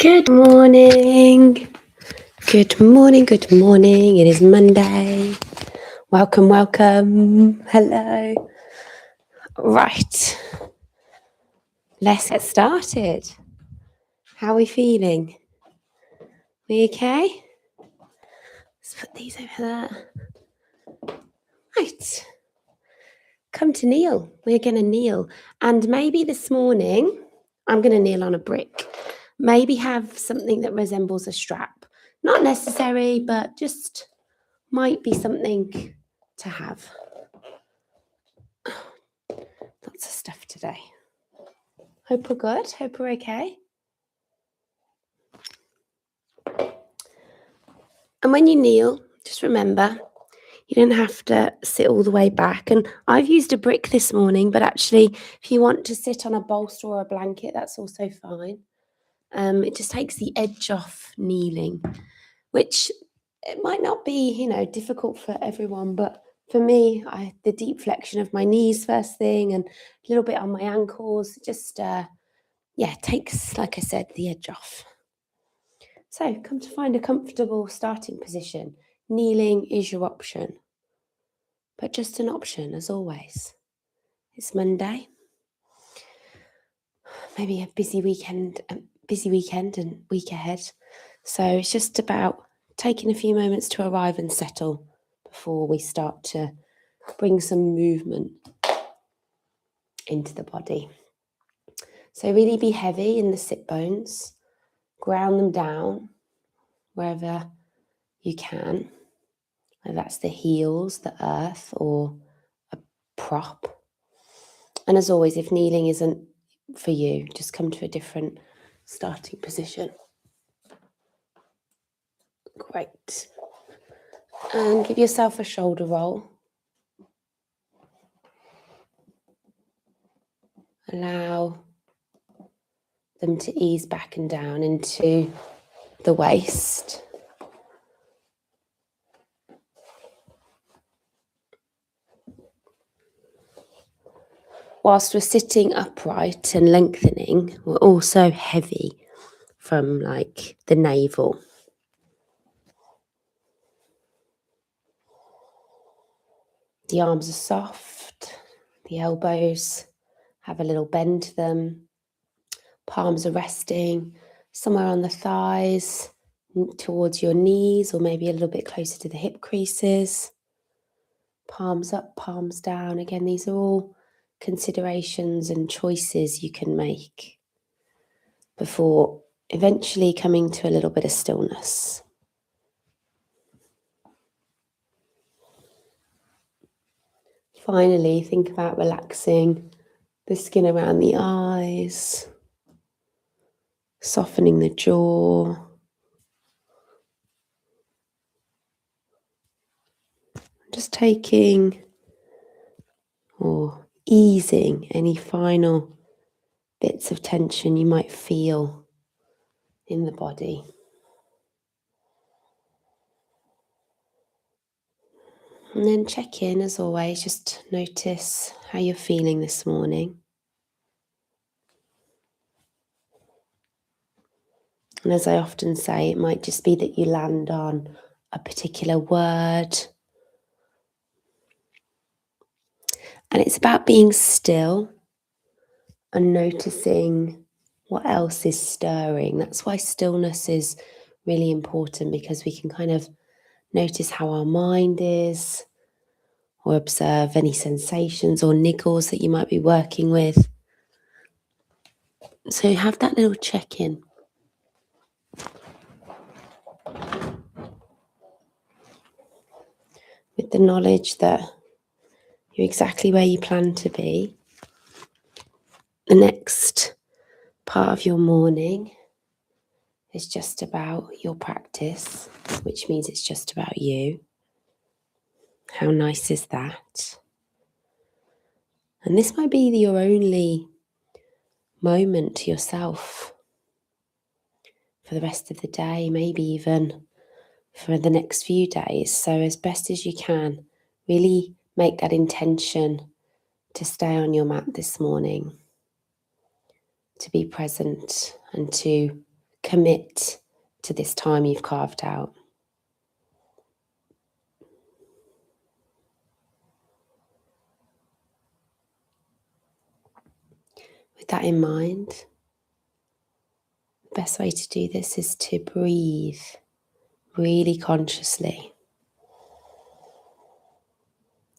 Good morning. Good morning. Good morning. It is Monday. Welcome, welcome. Hello. Right. Let's get started. How are we feeling? We okay? Let's put these over there. Right. Come to kneel. We're going to kneel. And maybe this morning, I'm going to kneel on a brick. Maybe have something that resembles a strap. Not necessary, but just might be something to have. Lots of stuff today. Hope we're good. Hope we're okay. And when you kneel, just remember, you don't have to sit all the way back. And I've used a brick this morning, but actually, if you want to sit on a bolster or a blanket, that's also fine. It just takes the edge off kneeling, which it might not be, difficult for everyone, but for me, the deep flexion of my knees first thing and a little bit on my ankles, just, takes, like I said, the edge off. So come to find a comfortable starting position. Kneeling is your option, but just an option as always. It's Monday. Maybe a busy weekend and week ahead. So it's just about taking a few moments to arrive and settle before we start to bring some movement into the body. So really be heavy in the sit bones, ground them down wherever you can, whether that's the heels, the earth, or a prop. And as always, if kneeling isn't for you, just come to a different starting position. Great. And give yourself a shoulder roll. Allow them to ease back and down into the waist. Whilst we're sitting upright and lengthening, we're also heavy from the navel. The arms are soft, the elbows have a little bend to them, palms are resting somewhere on the thighs, towards your knees, or maybe a little bit closer to the hip creases. Palms up, palms down. Again, these are all considerations and choices you can make before eventually coming to a little bit of stillness. Finally, think about relaxing the skin around the eyes, softening the jaw. Just taking or easing any final bits of tension you might feel in the body. And then check in, as always, just notice how you're feeling this morning. And as I often say, it might just be that you land on a particular word. And it's about being still and noticing what else is stirring. That's why stillness is really important, because we can kind of notice how our mind is, or observe any sensations or niggles that you might be working with. So have that little check-in. With the knowledge that you're exactly where you plan to be. The next part of your morning is just about your practice, which means it's just about you. How nice is that? And this might be your only moment to yourself for the rest of the day, maybe even for the next few days. So as best as you can, really make that intention to stay on your mat this morning, to be present and to commit to this time you've carved out. With that in mind, the best way to do this is to breathe really consciously.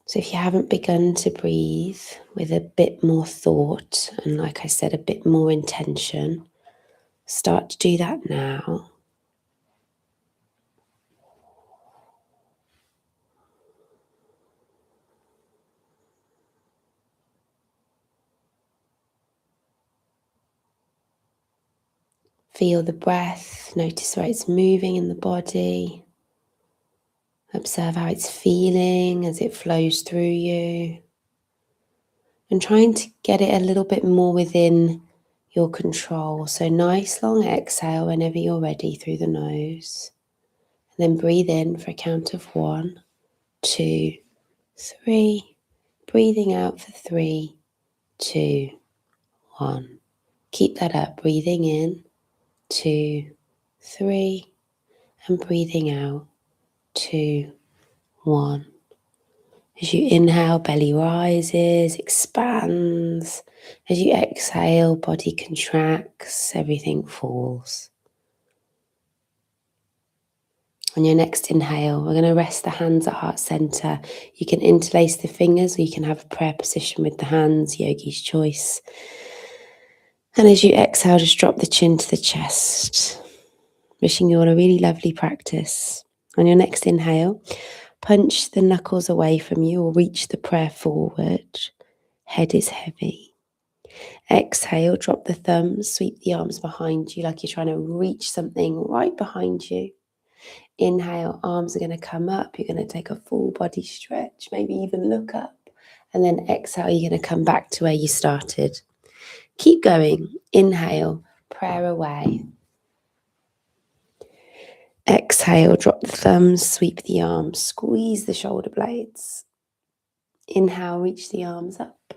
So if you haven't begun to breathe with a bit more thought and, like I said, a bit more intention, start to do that now. Feel the breath, notice where it's moving in the body. Observe how it's feeling as it flows through you. And trying to get it a little bit more within your control. So nice long exhale whenever you're ready through the nose. And then breathe in for a count of 1, 2, 3. Breathing out for 3, 2, 1. Keep that up. Breathing in, 2, 3. And breathing out, 2, 1. As you inhale, belly rises, expands. As you exhale, body contracts, everything falls. On your next inhale, we're going to rest the hands at heart center. You can interlace the fingers or you can have a prayer position with the hands, yogi's choice. And as you exhale, just drop the chin to the chest. Wishing you all a really lovely practice. On your next inhale, punch the knuckles away from you or reach the prayer forward. Head is heavy. Exhale, drop the thumbs, sweep the arms behind you like you're trying to reach something right behind you. Inhale, arms are going to come up. You're going to take a full body stretch, maybe even look up. And then exhale, you're going to come back to where you started. Keep going. Inhale, prayer away. Exhale, drop the thumbs, sweep the arms, squeeze the shoulder blades. Inhale, reach the arms up.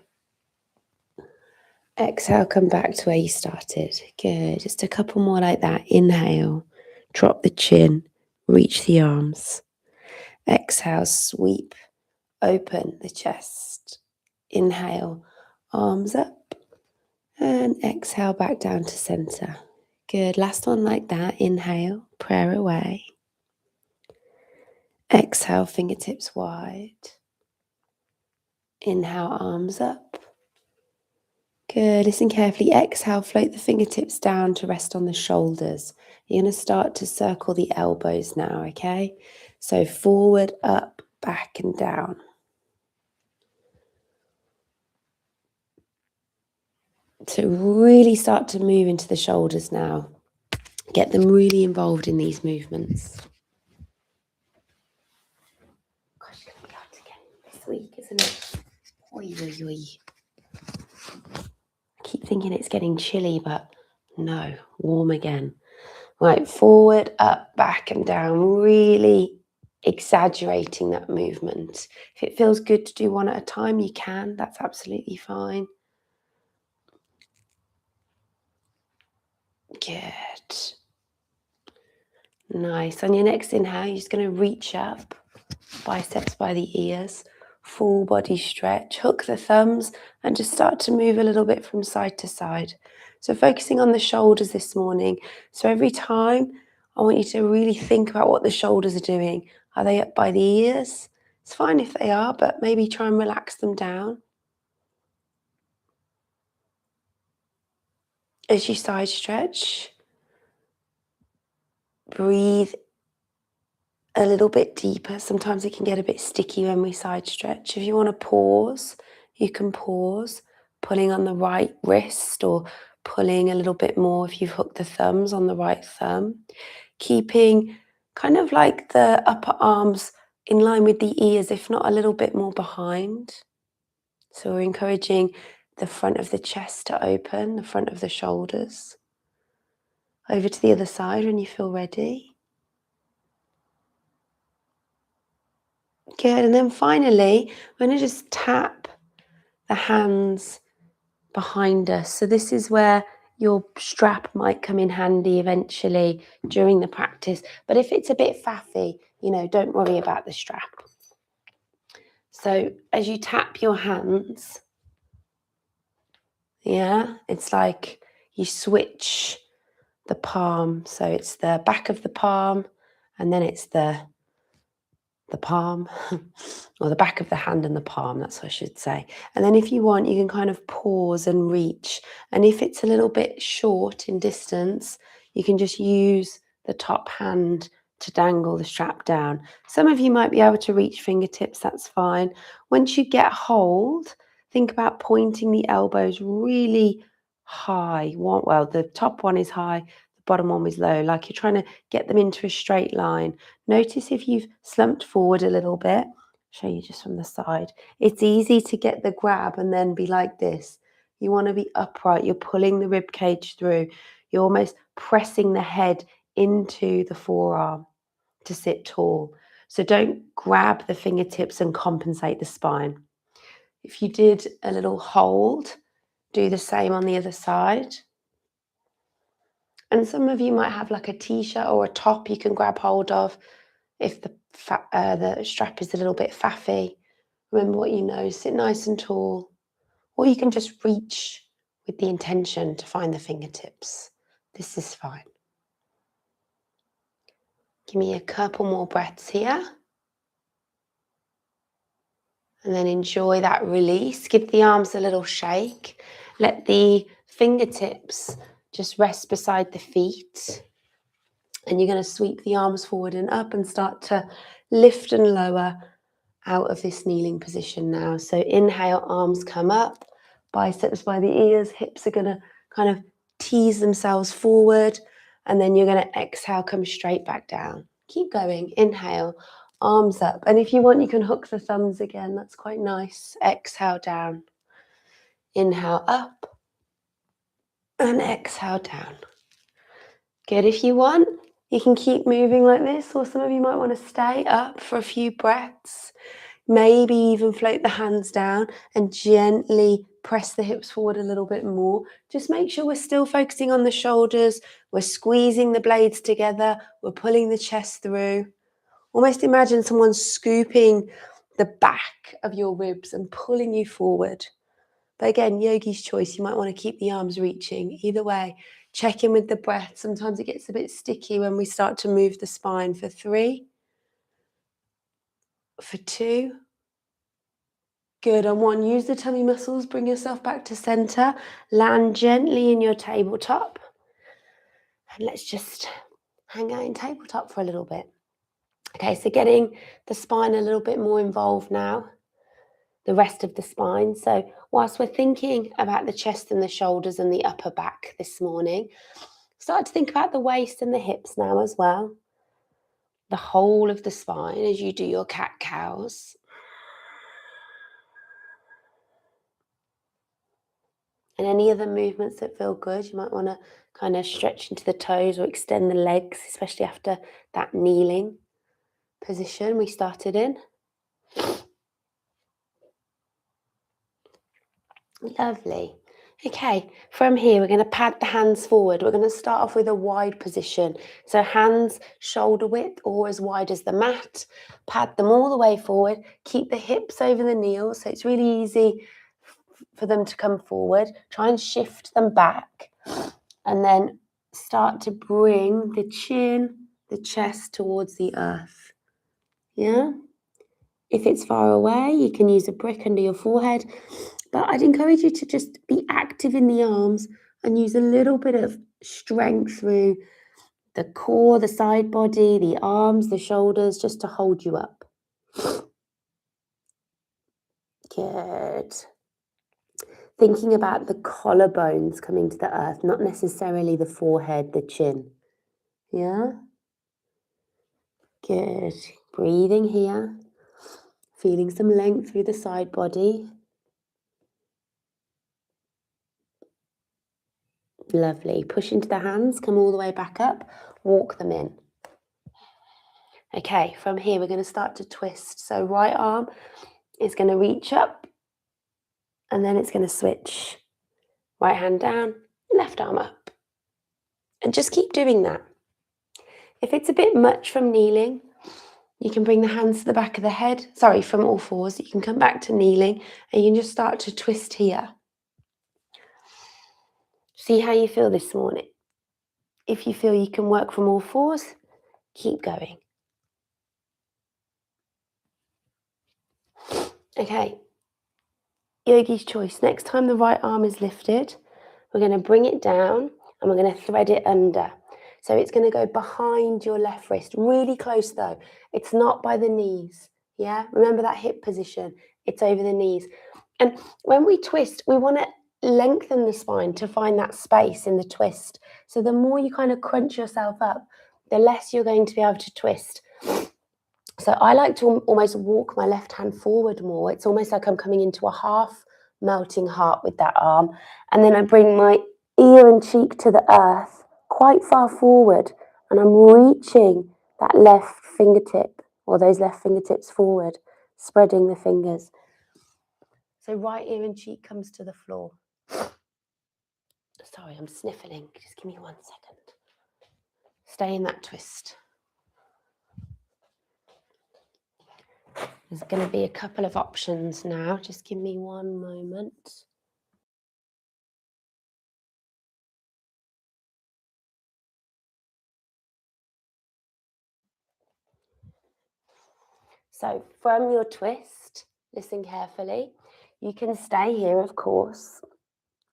Exhale, come back to where you started. Good. Just a couple more like that. Inhale, drop the chin, reach the arms. Exhale, sweep, open the chest. Inhale, arms up. And exhale, back down to center. Good. Last one like that. Inhale, prayer away. Exhale, fingertips wide. Inhale, arms up. Good. Listen carefully. Exhale, float the fingertips down to rest on the shoulders. You're going to start to circle the elbows now, okay? So forward, up, back, and down. So really start to move into the shoulders now. Get them really involved in these movements. Gosh, it's going to be hot again this week, isn't it? Oi, oi, oi. I keep thinking it's getting chilly, but no, warm again. Right, forward, up, back, and down. Really exaggerating that movement. If it feels good to do one at a time, you can. That's absolutely fine. Good. Nice. On your next inhale, you're just going to reach up, biceps by the ears, full body stretch, hook the thumbs, and just start to move a little bit from side to side. So focusing on the shoulders this morning. So every time, I want you to really think about what the shoulders are doing. Are they up by the ears? It's fine if they are, but maybe try and relax them down. As you side stretch, breathe a little bit deeper. Sometimes it can get a bit sticky when we side stretch. If you want to pause, you can pause, pulling on the right wrist or pulling a little bit more if you've hooked the thumbs on the right thumb. Keeping kind of like the upper arms in line with the ears, if not a little bit more behind. So we're encouraging the front of the chest to open, the front of the shoulders. Over to the other side when you feel ready. Good. And then finally, we're going to just tap the hands behind us. So this is where your strap might come in handy eventually during the practice. But if it's a bit faffy, don't worry about the strap. So as you tap your hands, it's like you switch the palm. So it's the back of the palm, and then it's the palm, or the back of the hand and the palm, that's what I should say. And then if you want, you can kind of pause and reach. And if it's a little bit short in distance, you can just use the top hand to dangle the strap down. Some of you might be able to reach fingertips, that's fine. Once you get hold, think about pointing the elbows really high. Well, the top one is high, the bottom one is low, like you're trying to get them into a straight line. Notice if you've slumped forward a little bit. Show you just from the side. It's easy to get the grab and then be like this. You want to be upright. You're pulling the rib cage through. You're almost pressing the head into the forearm to sit tall. So don't grab the fingertips and compensate the spine. If you did a little hold, do the same on the other side. And some of you might have like a t-shirt or a top you can grab hold of if the strap is a little bit faffy. Remember what you know, sit nice and tall. Or you can just reach with the intention to find the fingertips. This is fine. Give me a couple more breaths here. And then enjoy that release. Give the arms a little shake. Let the fingertips just rest beside the feet. And you're going to sweep the arms forward and up and start to lift and lower out of this kneeling position now. So inhale, arms come up, biceps by the ears, hips are going to kind of tease themselves forward, and then you're going to exhale, come straight back down. Keep going. Inhale, arms up. And if you want, you can hook the thumbs again. That's quite nice. Exhale down. Inhale up and exhale down. Good. If you want, you can keep moving like this, or some of you might want to stay up for a few breaths. Maybe even float the hands down and gently press the hips forward a little bit more. Just make sure we're still focusing on the shoulders. We're squeezing the blades together. We're pulling the chest through. Almost imagine someone scooping the back of your ribs and pulling you forward. But again, yogi's choice. You might want to keep the arms reaching. Either way, check in with the breath. Sometimes it gets a bit sticky when we start to move the spine. For 3, for 2, good. On 1, use the tummy muscles. Bring yourself back to center. Land gently in your tabletop. And let's just hang out in tabletop for a little bit. Okay, so getting the spine a little bit more involved now. The rest of the spine. So whilst we're thinking about the chest and the shoulders and the upper back this morning, start to think about the waist and the hips now as well. The whole of the spine as you do your cat-cows. And any other movements that feel good, you might want to kind of stretch into the toes or extend the legs, especially after that kneeling position we started in. Lovely. Okay, from here, we're going to pad the hands forward. We're going to start off with a wide position. So hands shoulder width or as wide as the mat. Pad them all the way forward. Keep the hips over the knees, so it's really easy for them to come forward. Try and shift them back. And then start to bring the chin, the chest towards the earth. Yeah? If it's far away, you can use a brick under your forehead. But I'd encourage you to just be active in the arms and use a little bit of strength through the core, the side body, the arms, the shoulders, just to hold you up. Good. Thinking about the collarbones coming to the earth, not necessarily the forehead, the chin. Yeah? Good. Breathing here. Feeling some length through the side body. Lovely. Push into the hands, come all the way back up, walk them in. Okay, from here we're going to start to twist. So right arm is going to reach up and then it's going to switch. Right hand down, left arm up. And just keep doing that. If it's a bit much from kneeling, you can bring the hands to the back of the head. Sorry, from all fours. You can come back to kneeling and you can just start to twist here. See how you feel this morning. If you feel you can work from all fours, keep going. Okay, yogi's choice. Next time the right arm is lifted, we're going to bring it down and we're going to thread it under. So it's going to go behind your left wrist, really close though. It's not by the knees, yeah? Remember that hip position, it's over the knees. And when we twist, we want to lengthen the spine to find that space in the twist. So the more you kind of crunch yourself up, the less you're going to be able to twist. So I like to almost walk my left hand forward more. It's almost like I'm coming into a half melting heart with that arm. And then I bring my ear and cheek to the earth quite far forward. And I'm reaching that left fingertip or those left fingertips forward, spreading the fingers. So right ear and cheek comes to the floor. Sorry, I'm sniffling. Just give me 1 second. Stay in that twist. There's going to be a couple of options now. Just give me 1 moment. So from your twist, listen carefully. You can stay here, of course.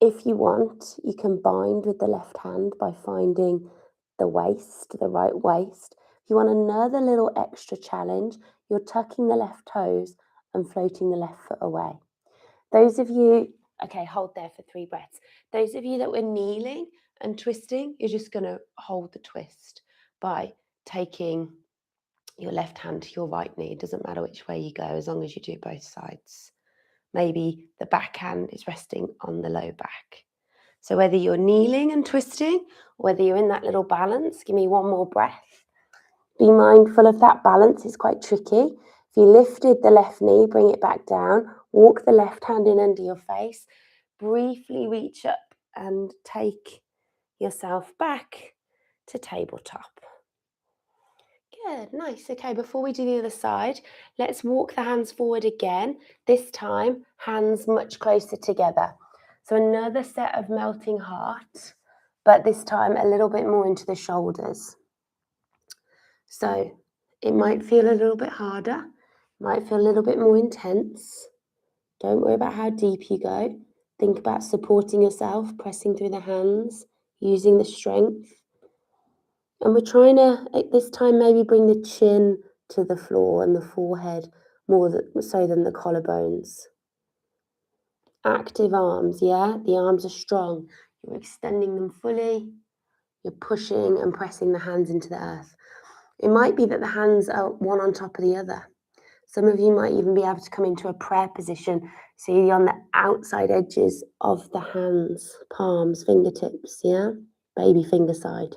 If you want, you can bind with the left hand by finding the waist, the right waist. If you want another little extra challenge, you're tucking the left toes and floating the left foot away. Those of you, okay, hold there for 3 breaths. Those of you that were kneeling and twisting, you're just going to hold the twist by taking your left hand to your right knee. It doesn't matter which way you go as long as you do both sides. Maybe the back hand is resting on the low back. So whether you're kneeling and twisting, or whether you're in that little balance, give me 1 more breath. Be mindful of that balance, it's quite tricky. If you lifted the left knee, bring it back down, walk the left hand in under your face, briefly reach up and take yourself back to tabletop. Good, nice. Okay, before we do the other side, let's walk the hands forward again. This time, hands much closer together. So another set of melting heart, but this time a little bit more into the shoulders. So it might feel a little bit harder, might feel a little bit more intense. Don't worry about how deep you go. Think about supporting yourself, pressing through the hands, using the strength. And we're trying to, at this time, maybe bring the chin to the floor and the forehead more so than the collarbones. Active arms, yeah? The arms are strong. You're extending them fully. You're pushing and pressing the hands into the earth. It might be that the hands are one on top of the other. Some of you might even be able to come into a prayer position. So you're on the outside edges of the hands, palms, fingertips, yeah? Baby finger side.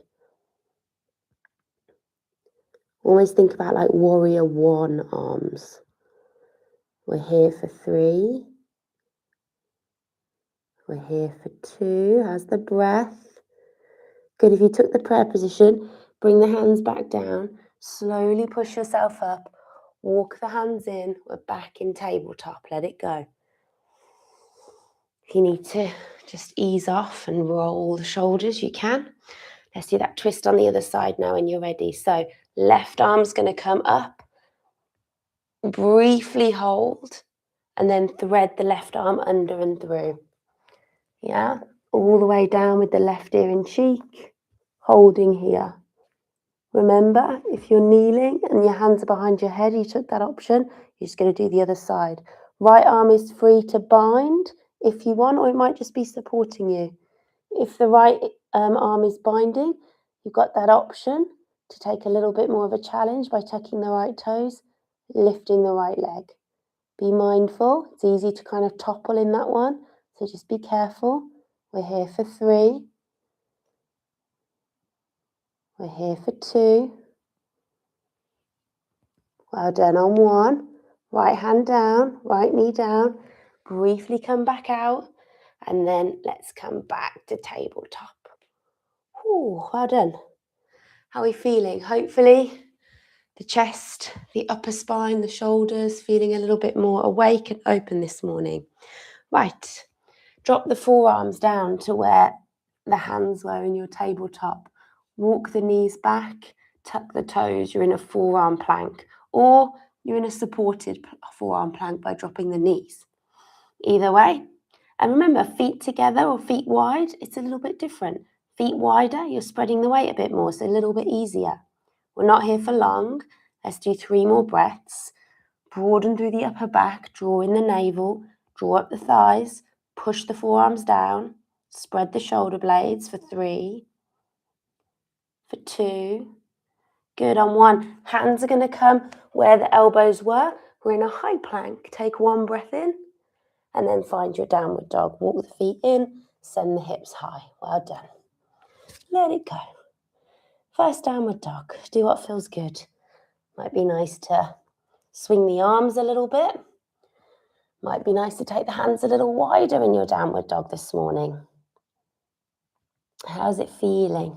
Always think about like warrior 1 arms. We're here for 3. We're here for 2. How's the breath? Good. If you took the prayer position, bring the hands back down. Slowly push yourself up. Walk the hands in. We're back in tabletop. Let it go. If you need to just ease off and roll the shoulders, you can. Let's do that twist on the other side now when you're ready. So left arm's going to come up. Briefly hold. And then thread the left arm under and through. Yeah, all the way down with the left ear and cheek, holding here. Remember, if you're kneeling and your hands are behind your head, you took that option, you're just going to do the other side. Right arm is free to bind if you want, or it might just be supporting you. If the right arm is binding, you've got that option to take a little bit more of a challenge by tucking the right toes, lifting the right leg. Be mindful, it's easy to kind of topple in that one, so just be careful. We're here for 3. We're here for 2. Well done on 1. Right hand down, right knee down. Briefly come back out. And then let's come back to tabletop. Ooh, well done. How are we feeling? Hopefully the chest, the upper spine, the shoulders feeling a little bit more awake and open this morning. Right, drop the forearms down to where the hands were in your tabletop. Walk the knees back, tuck the toes. You're in a forearm plank, or you're in a supported forearm plank by dropping the knees. Either way. And remember, feet together or feet wide, it's a little bit different. Feet wider, you're spreading the weight a bit more, so a little bit easier. We're not here for long. Let's do 3 more breaths. Broaden through the upper back, draw in the navel, draw up the thighs, push the forearms down, spread the shoulder blades for 3, for 2. Good, on 1. Hands are going to come where the elbows were. We're in a high plank. Take 1 breath in. And then find your downward dog. Walk the feet in, send the hips high. Well done. Let it go. First downward dog. Do what feels good. Might be nice to swing the arms a little bit. Might be nice to take the hands a little wider in your downward dog this morning. How's it feeling?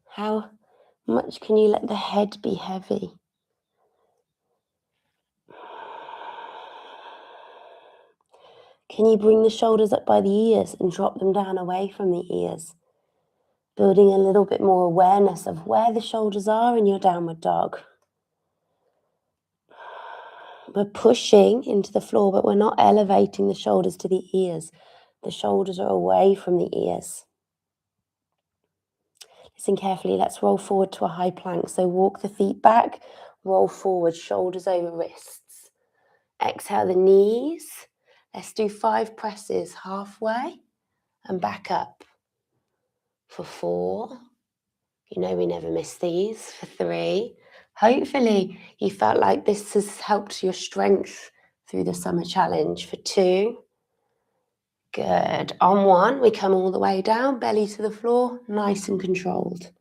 How much can you let the head be heavy? Can you bring the shoulders up by the ears and drop them down away from the ears? Building a little bit more awareness of where the shoulders are in your downward dog. We're pushing into the floor, but we're not elevating the shoulders to the ears. The shoulders are away from the ears. Listen carefully. Let's roll forward to a high plank. So walk the feet back, roll forward, shoulders over wrists. Exhale the knees. Let's do 5 presses halfway and back up. For 4. You know we never miss these. For 3. Hopefully you felt like this has helped your strength through the summer challenge. For 2. Good. On 1, we come all the way down, belly to the floor, nice and controlled.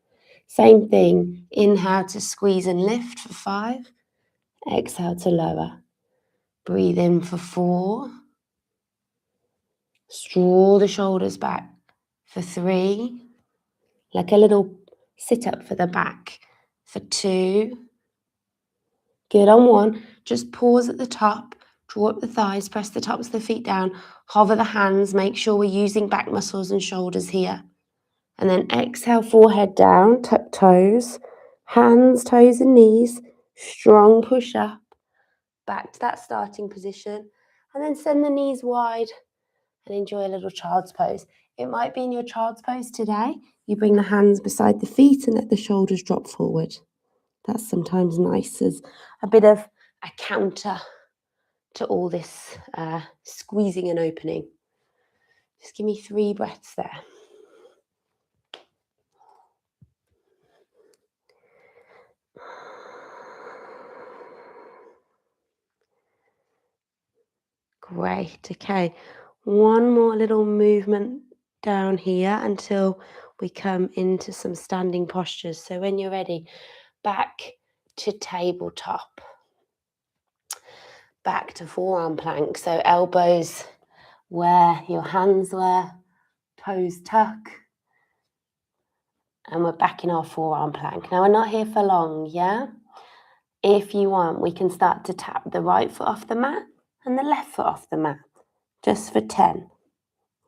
Same thing. Inhale to squeeze and lift for 5. Exhale to lower. Breathe in for 4. Draw the shoulders back for 3. Like a little sit up for the back for 2. Good. On 1, just pause at the top, draw up the thighs, press the tops of the feet down, hover the hands, make sure we're using back muscles and shoulders here. And then exhale, forehead down, tuck toes, hands, toes and knees, strong push up, back to that starting position, and then send the knees wide and enjoy a little child's pose. It might be in your child's pose today, you bring the hands beside the feet and let the shoulders drop forward. That's sometimes nice as a bit of a counter to all this squeezing and opening. Just give me 3 breaths there. Great, okay. 1 more little movement down here until we come into some standing postures. So when you're ready, back to tabletop. Back to forearm plank. So elbows where your hands were, toes tuck. And we're back in our forearm plank. Now we're not here for long, yeah? If you want, we can start to tap the right foot off the mat and the left foot off the mat. Just for 10,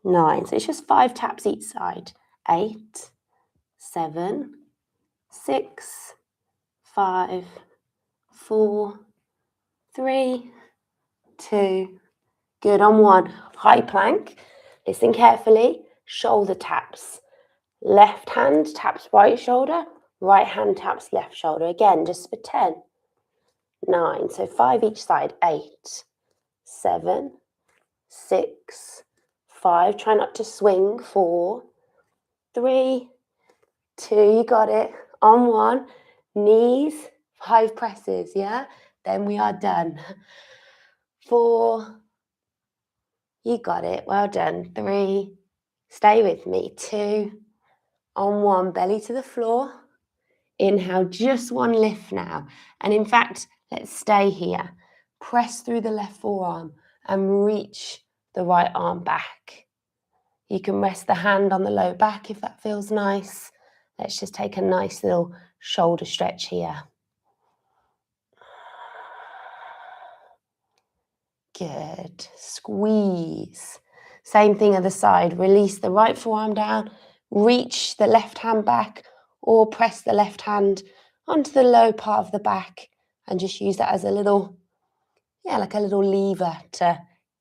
9. So it's just 5 taps each side. 8, 7, 6, 5, 4, 3, 2. Good. On 1, high plank. Listen carefully. Shoulder taps. Left hand taps right shoulder. Right hand taps left shoulder. Again, just for 10, 9. So 5 each side. 8, 7, 6, 5. Try not to swing. 4, 3, 2. You got it. On 1, knees, 5 presses. Yeah. Then we are done. 4. You got it. Well done. 3. Stay with me. 2. On 1, belly to the floor. Inhale, just 1 lift now. And in fact, let's stay here. Press through the left forearm and reach the right arm back. You can rest the hand on the low back if that feels nice. Let's just take a nice little shoulder stretch here. Good. Squeeze. Same thing other side. Release the right forearm down, reach the left hand back, or press the left hand onto the low part of the back and just use that as a little, like a little lever to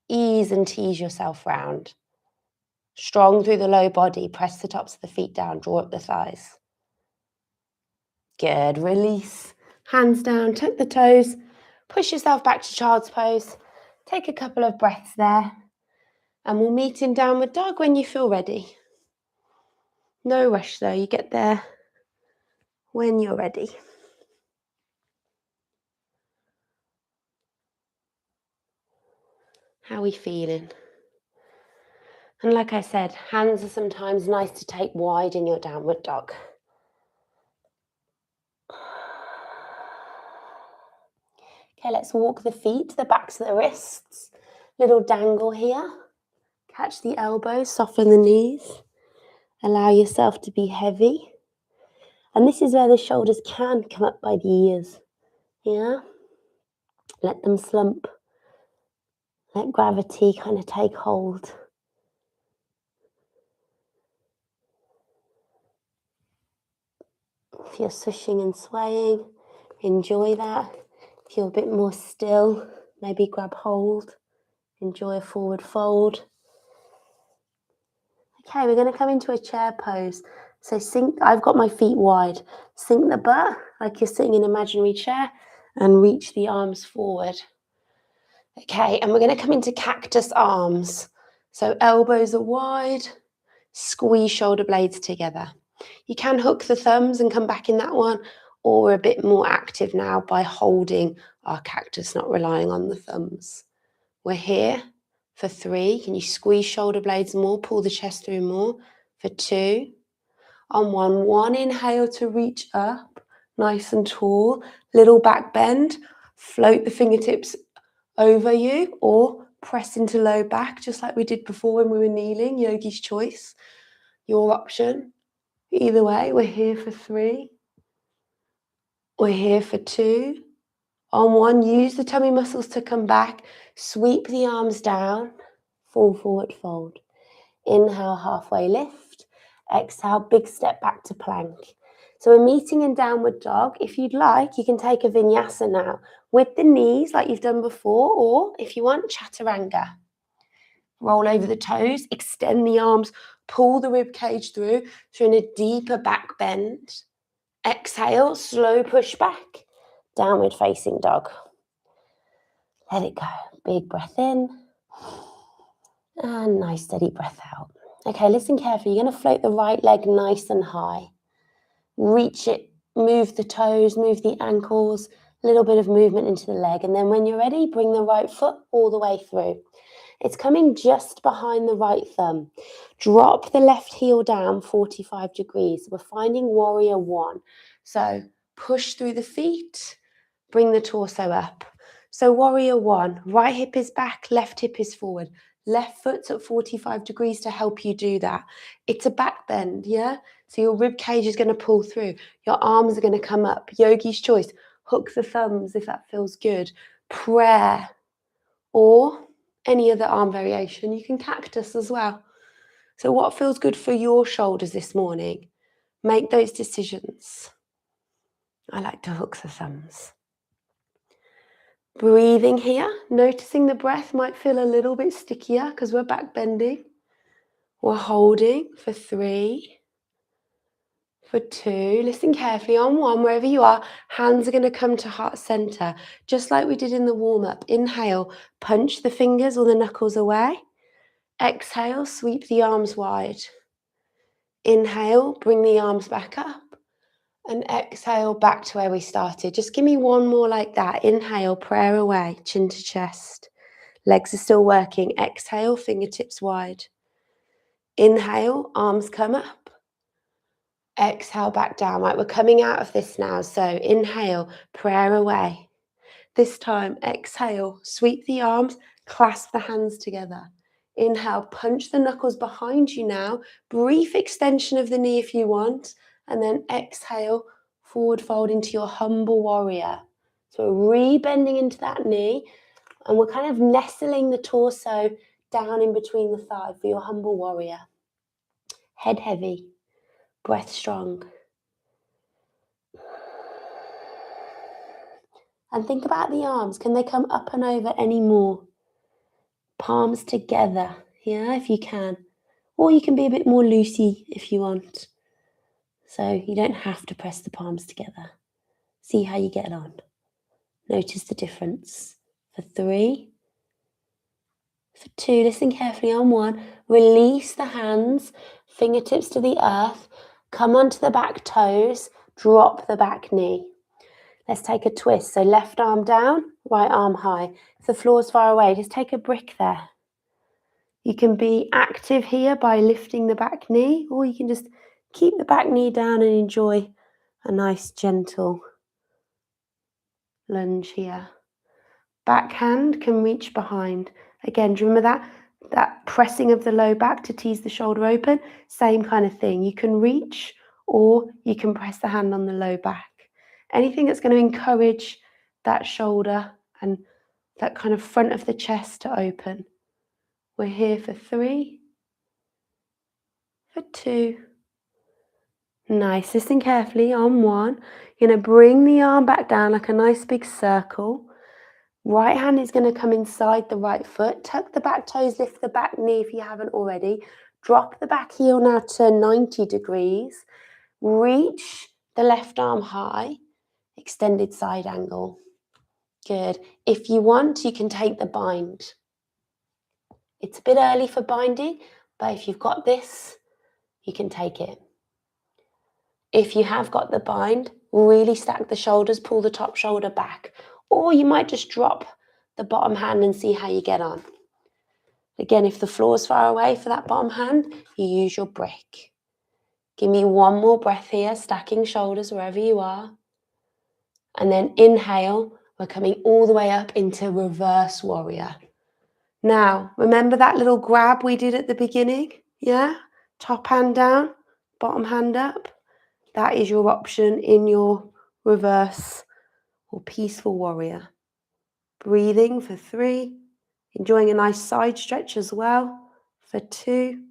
ease and tease yourself round. Strong through the low body, press the tops of the feet down, draw up the thighs. Good, release, hands down, tuck the toes, push yourself back to child's pose. Take a couple of breaths there, and we'll meet in downward dog when you feel ready. No rush though, you get there when you're ready. How are we feeling? And like I said, hands are sometimes nice to take wide in your downward dog. Okay, let's walk the feet to the backs of the wrists. Little dangle here. Catch the elbows, soften the knees. Allow yourself to be heavy. And this is where the shoulders can come up by the ears. Yeah? Let them slump. Let gravity kind of take hold. If you're swishing and swaying, enjoy that. If you're a bit more still, maybe grab hold. Enjoy a forward fold. Okay, we're going to come into a chair pose. So I've got my feet wide. Sink the butt like you're sitting in an imaginary chair and reach the arms forward. Okay, and we're going to come into cactus arms. So elbows are wide, squeeze shoulder blades together. You can hook the thumbs and come back in that one, or we're a bit more active now by holding our cactus, not relying on the thumbs. We're here for 3. Can you squeeze shoulder blades more, pull the chest through more? For 2. On 1 inhale to reach up, nice and tall. Little back bend, float the fingertips over you, or press into low back, just like we did before when we were kneeling. Yogi's choice, your option. Either way, we're here for 3. We're here for 2. On 1, use the tummy muscles to come back. Sweep the arms down, fall forward fold. Inhale, halfway lift. Exhale, big step back to plank. So we're meeting in downward dog. If you'd like, you can take a vinyasa now with the knees like you've done before, or if you want, chaturanga. Roll over the toes, extend the arms, pull the rib cage through, so in a deeper back bend. Exhale, slow push back, downward facing dog. Let it go. Big breath in. And nice steady breath out. Okay, listen carefully. You're going to float the right leg nice and high. Reach it, move the toes, move the ankles, a little bit of movement into the leg. And then when you're ready, bring the right foot all the way through. It's coming just behind the right thumb. Drop the left heel down 45 degrees. We're finding warrior 1. So push through the feet, bring the torso up. So warrior 1, right hip is back, left hip is forward. Left foot's at 45 degrees to help you do that. It's a back bend, yeah? So your rib cage is going to pull through. Your arms are going to come up. Yogi's choice. Hook the thumbs if that feels good. Prayer. Or any other arm variation. You can cactus as well. So what feels good for your shoulders this morning? Make those decisions. I like to hook the thumbs. Breathing here, noticing the breath might feel a little bit stickier because we're back bending. We're holding for 3, for 2. Listen carefully. On 1, wherever you are, hands are going to come to heart center, just like we did in the warm-up. Inhale, punch the fingers or the knuckles away. Exhale, sweep the arms wide. Inhale, bring the arms back up. And exhale, back to where we started. Just give me 1 more like that. Inhale, prayer away, chin to chest. Legs are still working. Exhale, fingertips wide. Inhale, arms come up. Exhale, back down. Right, we're coming out of this now. So inhale, prayer away. This time, exhale, sweep the arms, clasp the hands together. Inhale, punch the knuckles behind you now. Brief extension of the knee if you want. And then exhale, forward fold into your humble warrior. So we're re-bending into that knee. And we're kind of nestling the torso down in between the thigh for your humble warrior. Head heavy, breath strong. And think about the arms. Can they come up and over any more? Palms together, yeah, if you can. Or you can be a bit more loosey if you want. So you don't have to press the palms together. See how you get on. Notice the difference. For 3, for 2, listen carefully on 1. Release the hands, fingertips to the earth. Come onto the back toes, drop the back knee. Let's take a twist. So left arm down, right arm high. If the floor's far away, just take a brick there. You can be active here by lifting the back knee, or you can just keep the back knee down and enjoy a nice gentle lunge here. Back hand can reach behind. Again, do you remember that pressing of the low back to tease the shoulder open? Same kind of thing. You can reach or you can press the hand on the low back. Anything that's going to encourage that shoulder and that kind of front of the chest to open. We're here for 3, for 2. Nice. Listen carefully on 1. You're going to bring the arm back down like a nice big circle. Right hand is going to come inside the right foot. Tuck the back toes, lift the back knee if you haven't already. Drop the back heel now to 90 degrees. Reach the left arm high. Extended side angle. Good. If you want, you can take the bind. It's a bit early for binding, but if you've got this, you can take it. If you have got the bind, really stack the shoulders, pull the top shoulder back. Or you might just drop the bottom hand and see how you get on. Again, if the floor's far away for that bottom hand, you use your brick. Give me 1 more breath here, stacking shoulders wherever you are. And then inhale, we're coming all the way up into reverse warrior. Now, remember that little grab we did at the beginning? Yeah? Top hand down, bottom hand up. That is your option in your reverse or peaceful warrior. Breathing for 3. Enjoying a nice side stretch as well for 2.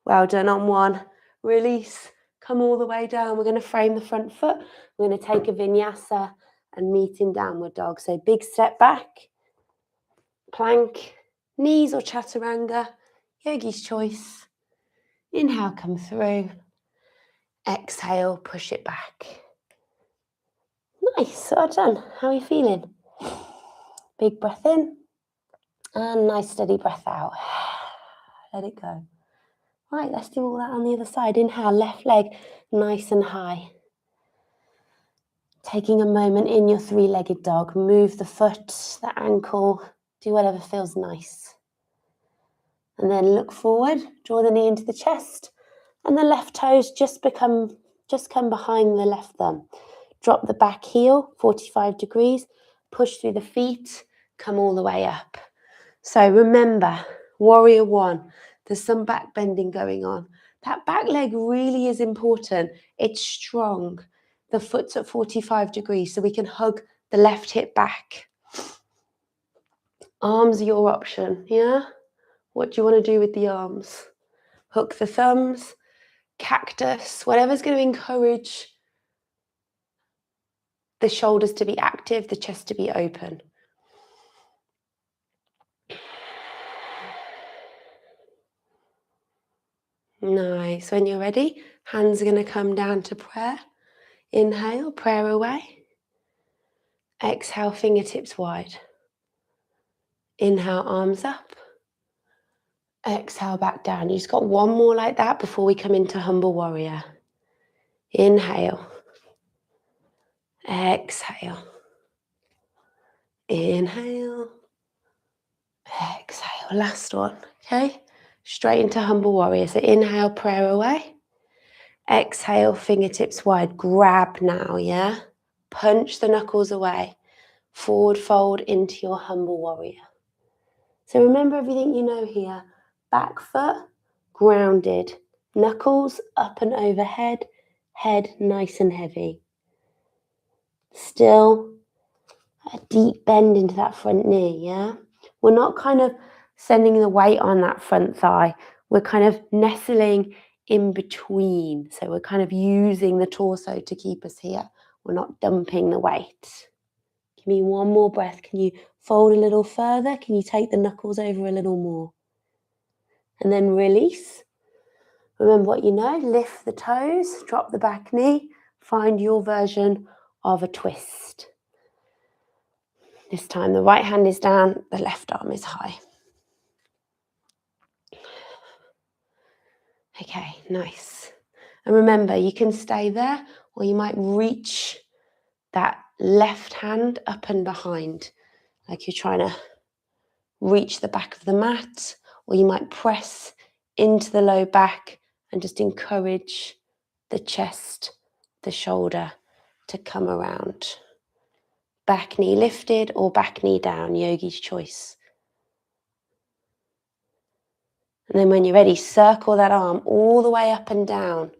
Well done on 1. Release. Come all the way down. We're going to frame the front foot. We're going to take a vinyasa and meet in downward dog. So big step back. Plank. Knees or chaturanga. Yogi's choice. Inhale, come through. Exhale, push it back. Nice. Well done. How are you feeling? Big breath in. And nice steady breath out. Let it go. Right, let's do all that on the other side. Inhale, left leg nice and high. Taking a moment in your 3-legged dog. Move the foot, the ankle, do whatever feels nice. And then look forward, draw the knee into the chest, and the left toes just come behind the left thumb. Drop the back heel, 45 degrees, push through the feet, come all the way up. So remember, warrior 1, there's some back bending going on. That back leg really is important. It's strong. The foot's at 45 degrees, so we can hug the left hip back. Arms are your option, yeah? What do you want to do with the arms? Hook the thumbs, cactus, whatever's going to encourage the shoulders to be active, the chest to be open. Nice. When you're ready, hands are going to come down to prayer. Inhale, prayer away. Exhale, fingertips wide. Inhale, arms up. Exhale, back down. You just got 1 more like that before we come into humble warrior. Inhale. Exhale. Inhale. Exhale. Last one. Okay? Straight into humble warrior. So inhale, prayer away. Exhale, fingertips wide. Grab now, yeah? Punch the knuckles away. Forward fold into your humble warrior. So remember everything you know here. back foot grounded, knuckles up and overhead, head nice and heavy. Still a deep bend into that front knee, yeah? We're not kind of sending the weight on that front thigh. We're kind of nestling in between. So we're kind of using the torso to keep us here. We're not dumping the weight. Give me one more breath. Can you fold a little further? Can you take the knuckles over a little more? And then release. Remember what you know. Lift the toes, drop the back knee. Find your version of a twist. This time the right hand is down, the left arm is high. Okay, nice. And remember, you can stay there or you might reach that left hand up and behind, like you're trying to reach the back of the mat, or you might press into the low back and just encourage the chest, the shoulder to come around. Back knee lifted or back knee down, yogi's choice. And then when you're ready, circle that arm all the way up and down.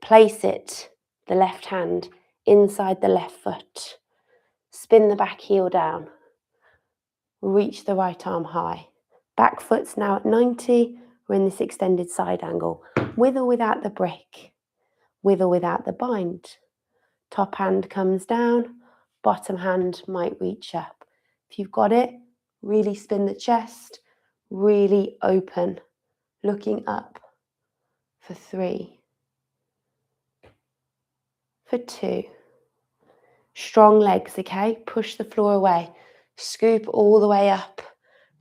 Place it, the left hand, inside the left foot. Spin the back heel down. Reach the right arm high. Back foot's now at 90. We're in this extended side angle. With or without the break. With or without the bind. Top hand comes down. Bottom hand might reach up. If you've got it, really spin the chest. Really open. Looking up. For 3. For 2. Strong legs, okay? Push the floor away. Scoop all the way up.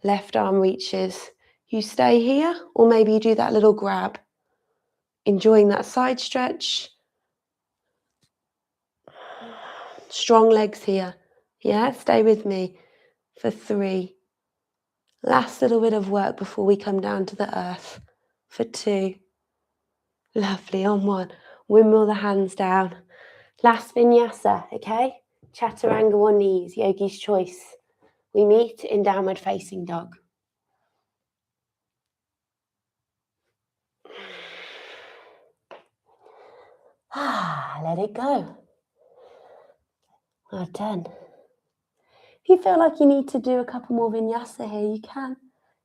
Left arm reaches. You stay here, or maybe you do that little grab. Enjoying that side stretch. Strong legs here. Yeah, stay with me. For 3. Last little bit of work before we come down to the earth. For 2. Lovely, on 1. Windmill the hands down. Last vinyasa, okay? Chaturanga or knees, yogi's choice. We meet in downward facing dog. Let it go. Well done. If you feel like you need to do a couple more vinyasa here, you can.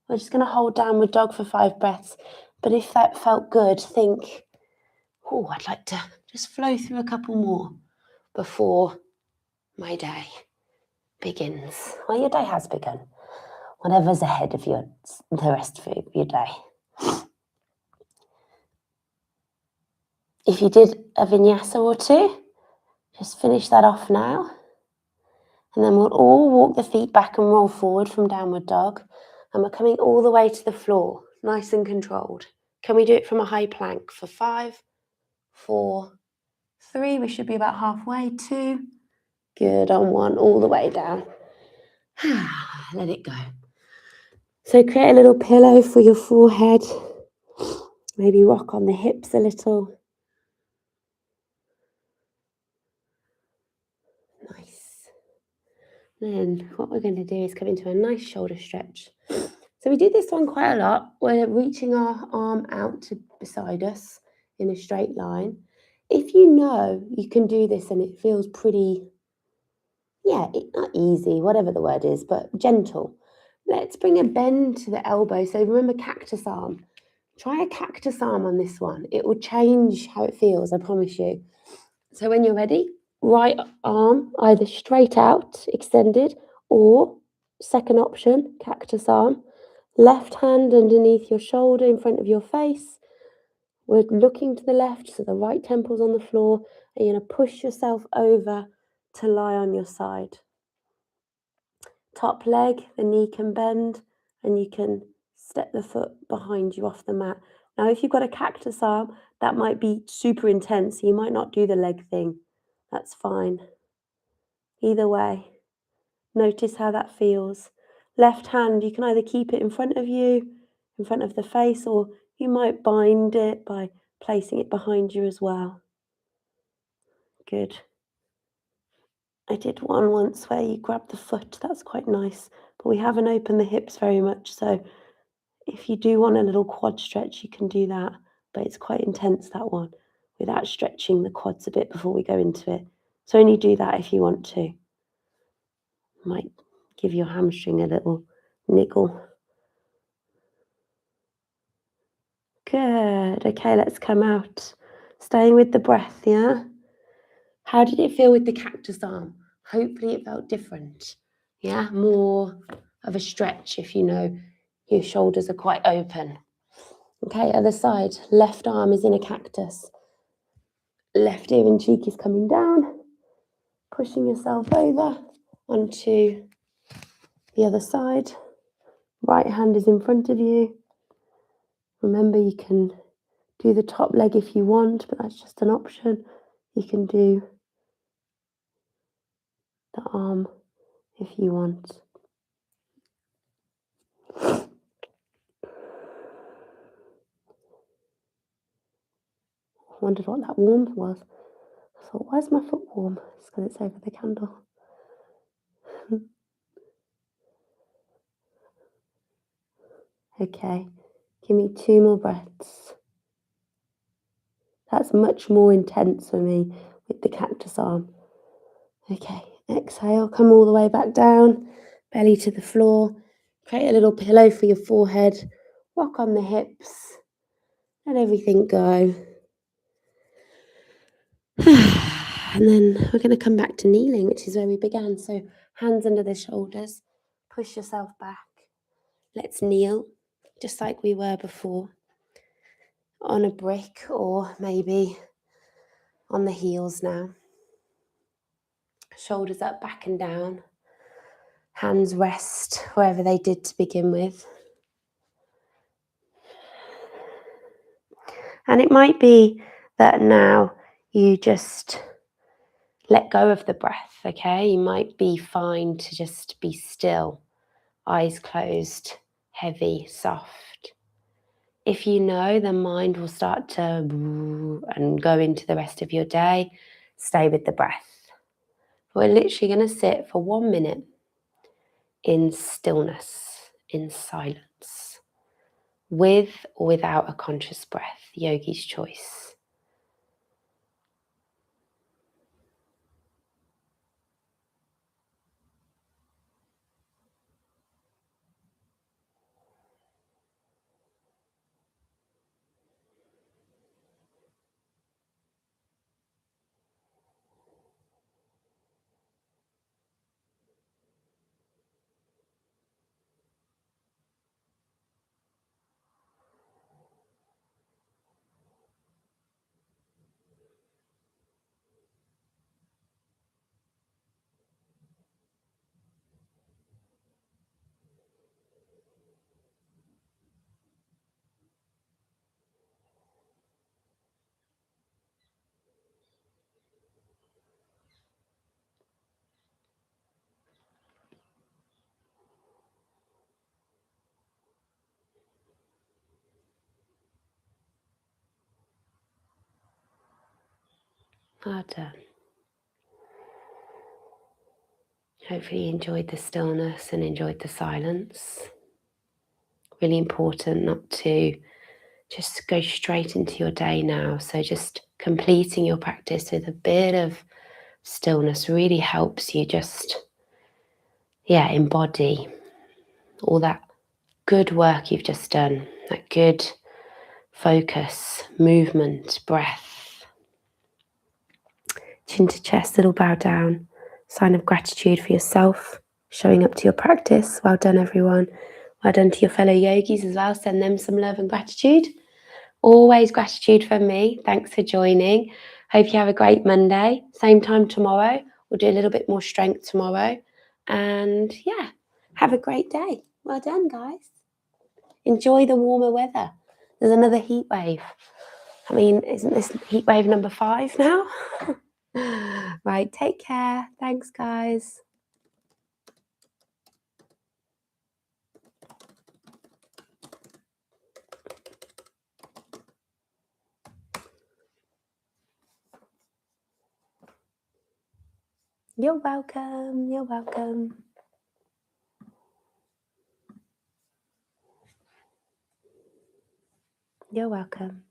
We're just going to hold downward dog for 5 breaths. But if that felt good, think, oh, I'd like to just flow through a couple more before my day begins. Well, your day has begun. Whatever's ahead of you, the rest of your day. If you did a vinyasa or 2, just finish that off now. And then we'll all walk the feet back and roll forward from downward dog. And we're coming all the way to the floor, nice and controlled. Can we do it from a high plank for 5, 4, 3? We should be about halfway. 2. Good, on 1, all the way down. Let it go. So create a little pillow for your forehead. Maybe rock on the hips a little. Nice. Then what we're going to do is come into a nice shoulder stretch. So we do this one quite a lot. We're reaching our arm out to beside us in a straight line. If you know you can do this and it feels pretty, not easy, whatever the word is, but gentle. Let's bring a bend to the elbow. So remember cactus arm. Try a cactus arm on this one. It will change how it feels, I promise you. So when you're ready, right arm either straight out, extended, or second option, cactus arm. Left hand underneath your shoulder in front of your face. We're looking to the left, so the right temple's on the floor, and you're going to push yourself over to lie on your side. Top leg, the knee can bend, and you can step the foot behind you off the mat. Now, if you've got a cactus arm, that might be super intense, so you might not do the leg thing. That's fine. Either way, notice how that feels. Left hand, you can either keep it in front of you, in front of the face, or you might bind it by placing it behind you as well. Good. I did one once where you grab the foot. That's quite nice, but we haven't opened the hips very much, so If you do want a little quad stretch, you can do that, but it's quite intense, that one, without stretching the quads a bit before we go into it. So only do that if you want to. Might give your hamstring a little niggle. Good. Okay, let's come out. Staying with the breath, yeah? How did it feel with the cactus arm? Hopefully it felt different. Yeah, more of a stretch if you know your shoulders are quite open. Okay, other side. Left arm is in a cactus. Left ear and cheek is coming down. Pushing yourself over onto the other side. Right hand is in front of you. Remember, you can do the top leg if you want, but that's just an option. You can do the arm if you want. I wondered what that warmth was. I thought, why is my foot warm? It's because it's over the candle. Okay, give me 2 more breaths. That's much more intense for me with the cactus arm. Okay, exhale, come all the way back down, belly to the floor. Create a little pillow for your forehead. Rock on the hips. Let everything go. And then we're going to come back to kneeling, which is where we began. So hands under the shoulders. Push yourself back. Let's kneel, just like we were before, on a brick or maybe on the heels now. Shoulders up, back and down. Hands rest wherever they did to begin with. And it might be that now you just let go of the breath, okay? You might be fine to just be still, eyes closed, heavy, soft. If you know, the mind will start to and go into the rest of your day, stay with the breath. We're literally going to sit for 1 minute in stillness, in silence, with or without a conscious breath, yogi's choice. Well done. Hopefully you enjoyed the stillness and enjoyed the silence. Really important not to just go straight into your day now. So just completing your practice with a bit of stillness really helps you just, embody all that good work you've just done, that good focus, movement, breath. Chin to chest, little bow down. Sign of gratitude for yourself, showing up to your practice. Well done, everyone. Well done to your fellow yogis as well. Send them some love and gratitude. Always gratitude from me. Thanks for joining. Hope you have a great Monday. Same time tomorrow. We'll do a little bit more strength tomorrow. And have a great day. Well done, guys. Enjoy the warmer weather. There's another heat wave. I mean, isn't this heat wave number 5 now? Right, take care. Thanks, guys. You're welcome. You're welcome. You're welcome.